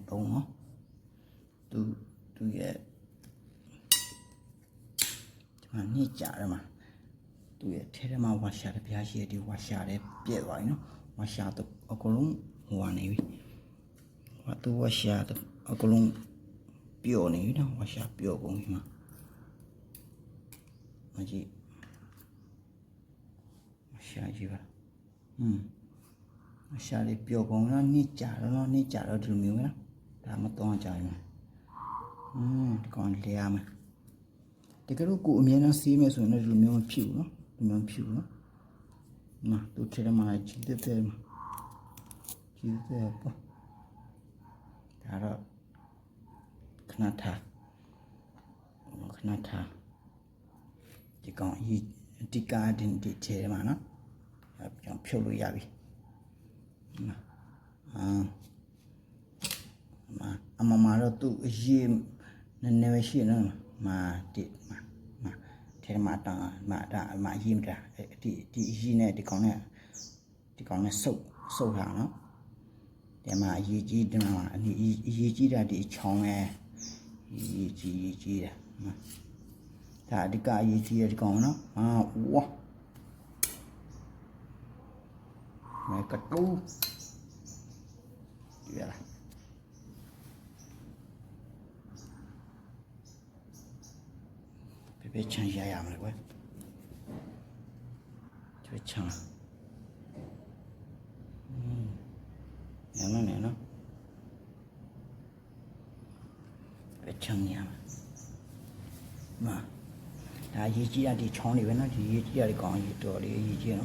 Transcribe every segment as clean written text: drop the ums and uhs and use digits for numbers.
ပိုင်း3နော်သူရဲ့ဒီမှာနှစ်ကြတယ်မှာသူရဲ့ထဲထဲမှာဝါရှာတဲ့ပြားရှိတဲ့ဒီဝါရှာတဲ့ပြည့်သွားပြီနော်ဝါရှာတော့အကုန်လုံးဟိုကနေပြီသူဝါရှာတော့အကုန်လုံးပျော်နေပြီနော်ဝါရှာပျော်ကုန်ပြီမှာမကြည့်ဝါရှာကြည့်ပါဝါရှာလေးပျော်ကုန်တော့နှစ်ကြတော့နှစ်ကြတော့ဒီလိုမျိုးပဲနော်ဒါမတော့ကြဘူးဒီကောင်လေးရမယ်တကယ်လို့ကိုအမြဲတမ်းစီးမယ်ဆိုရင်လည်းဒီလိုမျိုးမဖြစ်ဘူးနော်ဒီလိုဖြစ်ဘူးနော်မတူချင်မှကြည့်တဲ့မှာကြည့်တဲ့ပေါ့ဒါတော့ခဏထားဒီကောင်ဒီကားတင်ဒီချေမှာနော်ပြန်ဖြုတ်လို့ရပြီအမတော့သူအရေးနည်းနည်းပဲရှိနော်မာဒီမာထဲမှာတာမာရေးမတာဒီအရေးနဲ့ဒီကောင်နဲ့စုပ်ထားနော်ဒီမှာအရေးကြီးတယ်မှာအရေးကြီးတာဒီချောင်းနဲ့ရေးကြီးတယ်ဒါအဓိကအရေးကြီးတဲ့ဒီကောင်နော်ဝါမဲကတူဒီရလား别抢下呀嘛了，乖，就抢了，凉了，别抢呀嘛，那一季啊的厂里边那一季啊的工艺多的一季喏，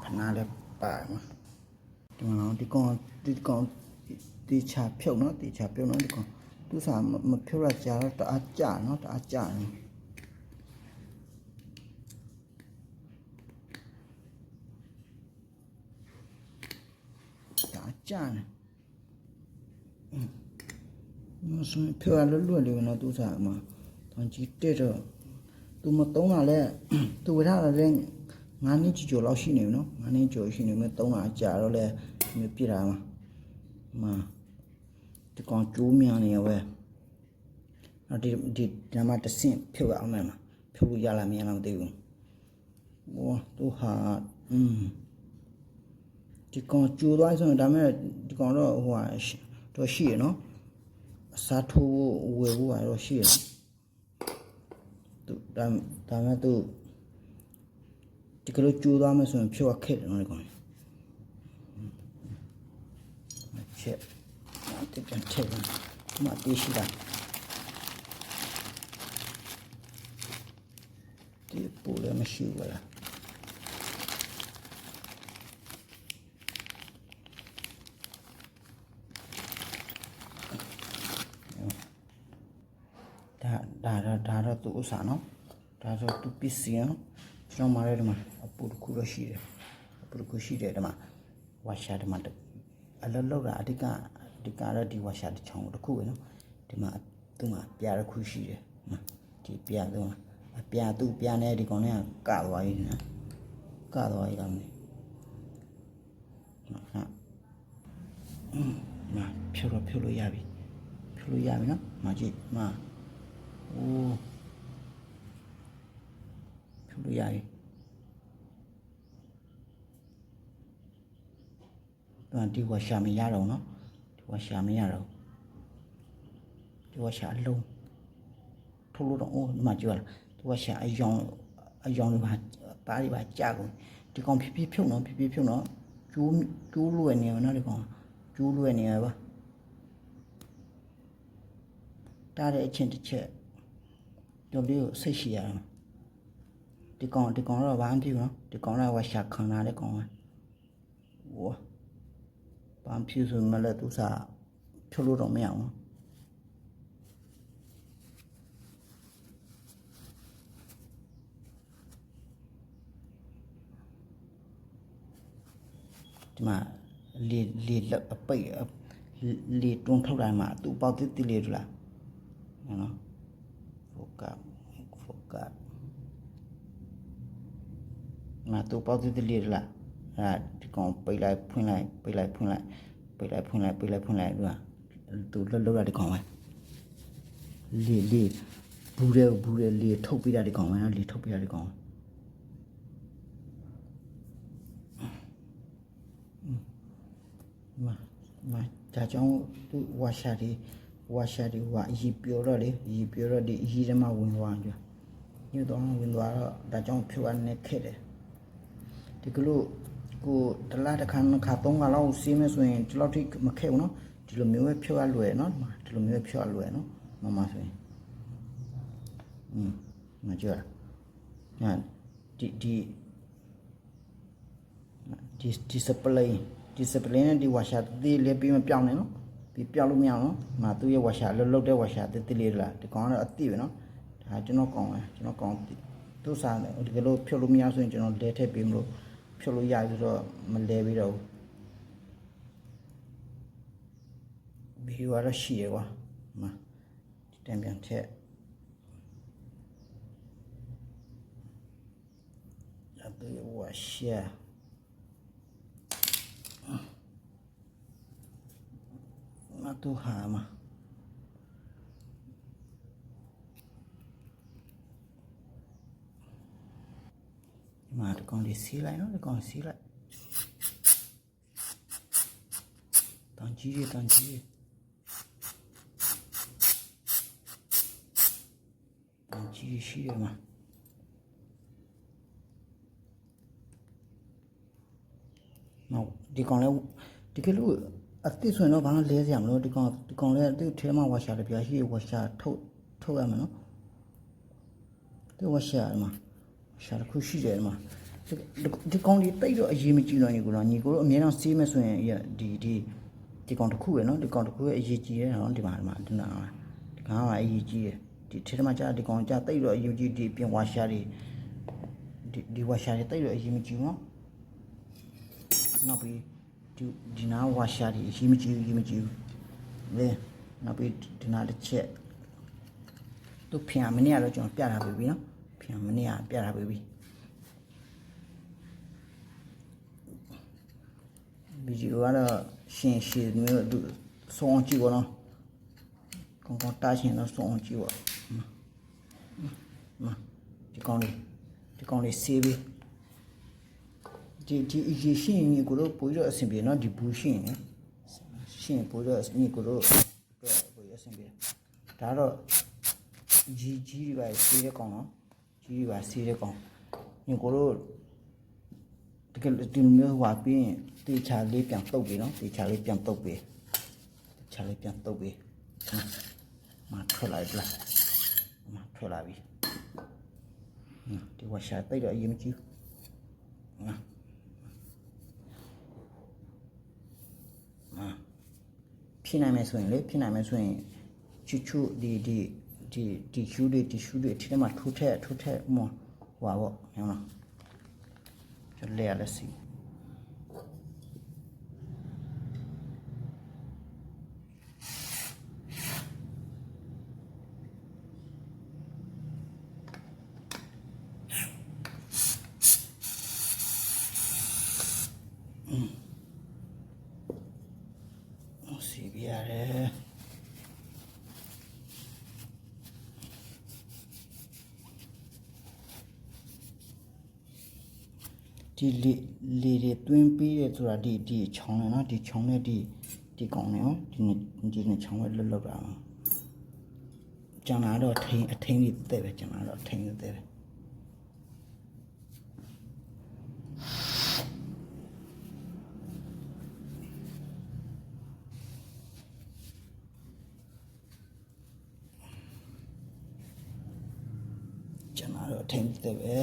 看哪里摆嘛，对嘛，的车票喏，的车票喏的讲，都啥么票了加了打价喏，打价喏。ကြတယ်ဆိုဖြောရလွတ်လေးနော်သူစားမှာတန်ကြီးတက်တော့သူမတုံးတာလဲသူဝထားတာလဲ9နှစ်ကျော်လောက်ရှိနေပြီနော်9နှစ်ကျော်ရှိနေမယ်တုံးတာကြာတော့လဲမပြစ်တာမှာဒီကောင်ကျိုးမြန်နေရပဲဒီမှာတဆင့်ဖြုတ်ရအောင်မယ်မှာဖြုတ်လို့ရလားမရလားမသိဘူးဟောသူဟာဒီကောင်ကျိုးသွားဆိုရင်ဒါမဲ့ဒီကောင်တော့ဟိုဟာတော့ရှိရနော်အစားထိုးဝယ်ဖို့ကတော့ရှိရသူဒါမဲ့သူဒီကလေးကျိုးသွားမယ်ဆိုရင်ဖြုတ်ရခက်တယ်နော်ဒီကောင်ချက်ဒီပြန်ချက်မတေးရှိတာဒီပူလည်းမရှိဘူးလားဒါတော့သူဥစားနော်ဒါတော့သူပစ္စည်းနော်ကျွန်တော်မားရဲဒီမှာအပူတစ်ခုတော့ရှိတယ်ဒီမှာဝါရှာဒီမှာအလုံးလောက်တာအဓိကတော့ဒီဝါရှာတစ်ချောင်းတစ်ခုပဲနော်ဒီမှာသူ့မှာပြားတစ်ခုရှိတယ်ဒီပြားတော့ပြားသူ့ပြားနဲ့ဒီကောင်နဲ့ကသွားရေးနော်ကသွားရေးကောင်းတယ်မှာဖြုတ်လို့ရပြီနော်မကြည့်မှာโอ้ဖြုတ်လို့ရပြီဒီဝါရှာမရတော့နော်ဒီဝါရှာမရတော့ဒီဝါရှာအလုံးထုတ်လို့တော့အိုးဒီမှာကြည့်ရလားဒီဝါရှာအယောင်တွေပါသားတွေပါကြာကုန်ဒီကောင်ဖြည်းဖြုတ်နော်ကျိုးလွယ်နေရနော်ဒီကောင်ကျိုးလွယ်နေရပါတားတဲ့အချင်းတစ်ချက်တို့လေးကိုစိတ်ရှိရအောင်ဒီကောင်တော့ဘာမှမဖြစ်ဘူးနော်ဒီကောင်ကဝါရှာခံလာတဲ့ကောင်ကဝါဘာမှဖြစ်ဆိုမှလည်းသူစားဖြုတ်လို့တော့မရဘူးဒီမှာလေလက်အပိတ်လေတွန်းထုတ်တိုင်းမှာသူပေါက်တိလေးတို့လားနော်fokat မှာသူပေါက်တိလေးတို့လားဒီကောင်ပိတ်လိုက်ဖွင့်လိုက်ပိတ်လိုက်ဖွင့်လိုက်ပိတ်လိုက်ဖွင့်လိုက်ပိတ်လိုက်ဖွင့်လိုက်တို့ သူလှုပ်ရတဲ့ကောင်ပဲလေဘူးတဲ့လေထုတ်ပြရတဲ့ကောင်ပဲနော်လေထုတ်ပြရတဲ့ကောင်မဒါကြောင့်သူဝါရှာတွေဝါရီပြောတော့လေရီပြောတော့ဒီရီထဲမှာဝင်သွားကြညတော့ဝင်သွားတော့ဒါကြောင့်ဖြိုအနေခဲ့တယ်ဒီကလို့ကိုတလားတစ်ခါနှစ်ခါသုံးခါလောက်စီးမယ်ဆိုရင်ဒီလောက်ထိမခဲ့ဘူးနော်ဒီလိုမျိုးပဲဖြိုရလွယ်နော်ဒီလိုမျိုးဖြိုရလွယ်နော်မဆိုရင်မကြရညာဒီ discipline နဲ့ဒီဝါရှာတေးလေးပြီးမပြောင်းနဲ့နော်ပြီးပြောင်းလို့မရအောင်နော်မသူရဲ့ဝါရှာလှုပ်တဲ့ဝါရှာတေးလေးလားဒီကောင်ကတော့အတိပဲနော်ဒါကျွန်တော်ကောင်းသူစားတယ်ဒီလိုဖြုတ်လို့မရဆိုရင်ကျွန်တော်လဲထည့်ပေးမလို့ဖြုတ်လို့ရပြီးတော့မလဲပြီးတော့ဗီဒီယိုကတော့ရှိရကွာဒီတန်ပြန်ထည့်သူရဲ့ဝါရှာတူဟာမဒီမှာဒီကောင်လေးစီးလိုက်နော်ဒီကောင်စီးလိုက်တန်ကြီးရှိရမှာနော်ဒီကောင်လေးဒီကလို့အတိဆိုရင်တော့ဘာလို့လဲစရာမလို့ဒီကောင်လေးသူ့ထဲမှာဝါရှာတယ်ပြရှိဝါရှာထုတ်ရမှာနော်ဒီဝါရှာမှာရှာတစ်ခုရှိတယ်မှာဒီကောင်လေးတိတ်တော့အရေးမကြီးတော့ညီကိုတော့အမြဲတမ်းစီးမယ်ဆိုရင်ဒီကောင်တစ်ခုပဲနော်ဒီကောင်တစ်ခုရဲ့အရေးကြီးတယ်နော်ဒီမှာဒီကောင်ကအရေးကြီးတယ်ဒီထဲမှာကြာဒီကောင်ကြာတိတ်တော့အရေးကြီးဒီပြင်ဝါရှာတွေဒီဝါရှာတွေတိတ်တော့အရေးမကြီးနော်နောက်ပြီးဒီနာဝါရှာဒီအရေးမကြီးလေနောက်ပြီးဒီနာတစ်ချက်သူဖျံမနေရတော့ကျွန်တော်ပြတာပြီနော်ဖျံမနေရပြတာပြီဗီဒီယိုကတော့ရှင်းမျိုးသူစောင်းကြည့်ကောနော်ကောတားရှင်းတော့စောင်းကြည့်ပါဒီကောင်လေးဆေးပြီးဒီအရှင်းကြီးကိုတော့ပို့ရအဆင်ပြေနော်ဒီဘူးရှင်းပို့ရအဆင်ကြီးကိုတော့ပို့ရအဆင်ပြေဒါတော့ကြီးတွေပါဆေးတဲ့ကောင်နော်ကြီးတွေပါဆေးတဲ့ကောင်ညီကိုတော့တကယ်ဒီမျိုးဟွာပြီးရင်တေချာလေးပြန်တုပ်ပြီနော်တေချာလေးပြန်တုပ်ပြီမထွက်လိုက်ပြီဒီဝါရှာတိတ်တော့အရင်မကြည့်ဖြစ်နိုင်မယ်ဆိုရင်ချူဒီရှူတွေဒီထဲမှာထိုးထက်ဟွာပေါ့ဟုတ်လားကျလဲရလက်စီစီပြရတယ်ဒီလေတွေတွင်းပြီးရဆိုတာဒီချောင်းနဲ့နော်ဒီချောင်းနဲ့ဒီကောင်နဲ့နော်ဒီနဲ့ချောင်းဝဲလွတ်တာကျန်လာတော့အထင်းလေးတဲ့ပဲကျန်လာတော့အထင်းလေးတဲ့ပဲကျန်လာတော့အထင်းလေးတဲ့ပဲ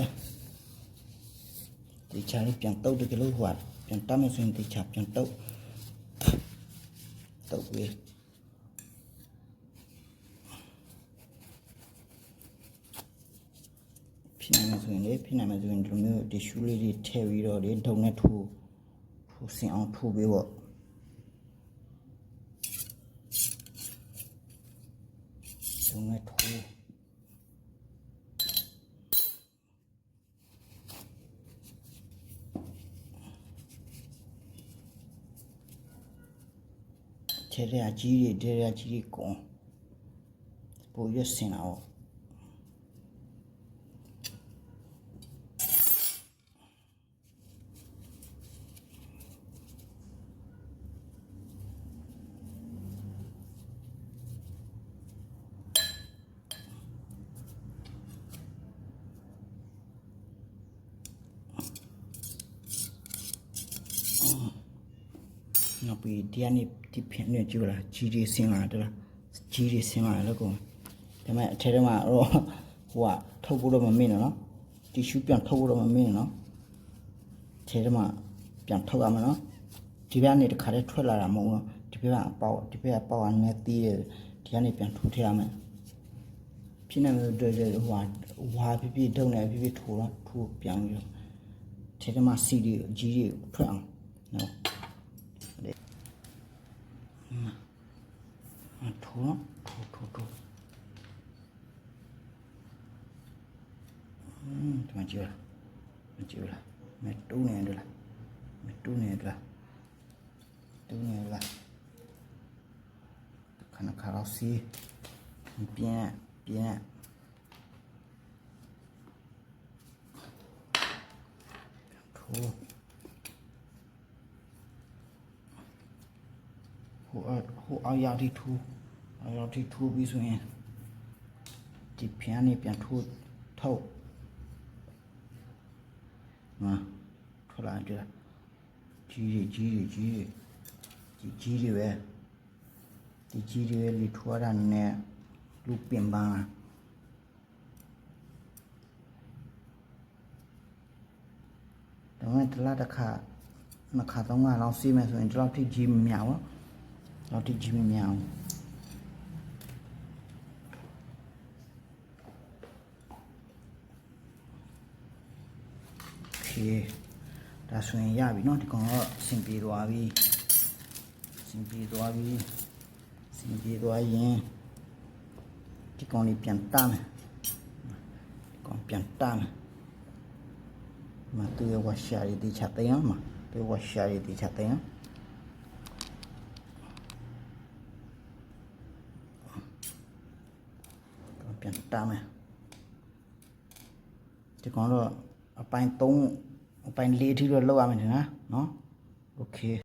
ဒီချာလေးပြန်တုပ်တယ်လို့ဟိုပြန်တမ်းမစင်းဒီချာပြန်တုပ်ပြီးဖြစ်နိုင်မယ်ဆိုရင်ဒီလိုမျိုးဒီရှူးလေးတွေထည့်ပြီးတော့ဒီဒုံနဲ့ထိုးစင်အောင်ထိုးပေးပေါ့ဒုံနဲ့ထိုးထ ထဲထဲကြီးတွေကုန်ပိုရွက်စင်တာ哦နောက်ပြီးဒီကနေဒီဖင်နဲ့ကြည့်လားကြီးတွေဆင်းလာတယ်လားကြီးတွေဆင်းလာတယ်ကောဒါပေမဲ့အထဲထဲမှာတော့ဟိုကထုတ်ဖို့တော့မမင်းနော်တီရှူးပြန်ထုတ်ဖို့တော့မမင်းနော်ထဲထဲမှာပြန်ထုတ်ရမှာနော်ဒီဘက်ကနေတခါတည်းထွက်လာတာမဟုတ်ဘူးဒီဘက်ကပေါက်နဲ့တီးတယ်ဒီကနေပြန်ထုတ်ထည့်ရမယ်ဖြစ်နေလို့တွေ့ဟိုဝါပြတုံးနေပြထိုးတော့ထိုးပြန်ပြီးတော့ထဲထဲမှာစီတွေအကြီးတွေထွက်အောင်နော်ထိုးဒီမှာကြည့်လားမတူးနေတယ်လားတူးနေလားခါတော့စီပြန်ထိုးဟိုအောက်ရောက်ထိထိုးပြီးဆိုရင်ဒီဖျန်းနေပြန်ထိုးထုတ်ထွက်လာကြကြီးတွေပဲဒီကြီးတွေလီထွားတာနဲ့လူပင်ပန်းဒါမှတလားတစ်ခါနှစ်ခါသုံးခါလောက်စီးမယ်ဆိုရင်ဒီလောက်ထိကြီးမမြောက်လောက်ထိကြီးမမြောက်โอเคဒါဆိုရင်ရပြီเนาะဒီကောင်တော့အဆင်ပြေသွားပြီအဆင်ပြေသွားရင်ဒီကောင်လေးပြန်တမ်းမတူရဝရှာရီဒီချက်တယ်မှာတူဝရှာရီဒီချက်တယ်ပြန်တမ်းဒီကောင်တော့အပိုင်း4ထိတော့လောက်ရမယ်နော်โอเค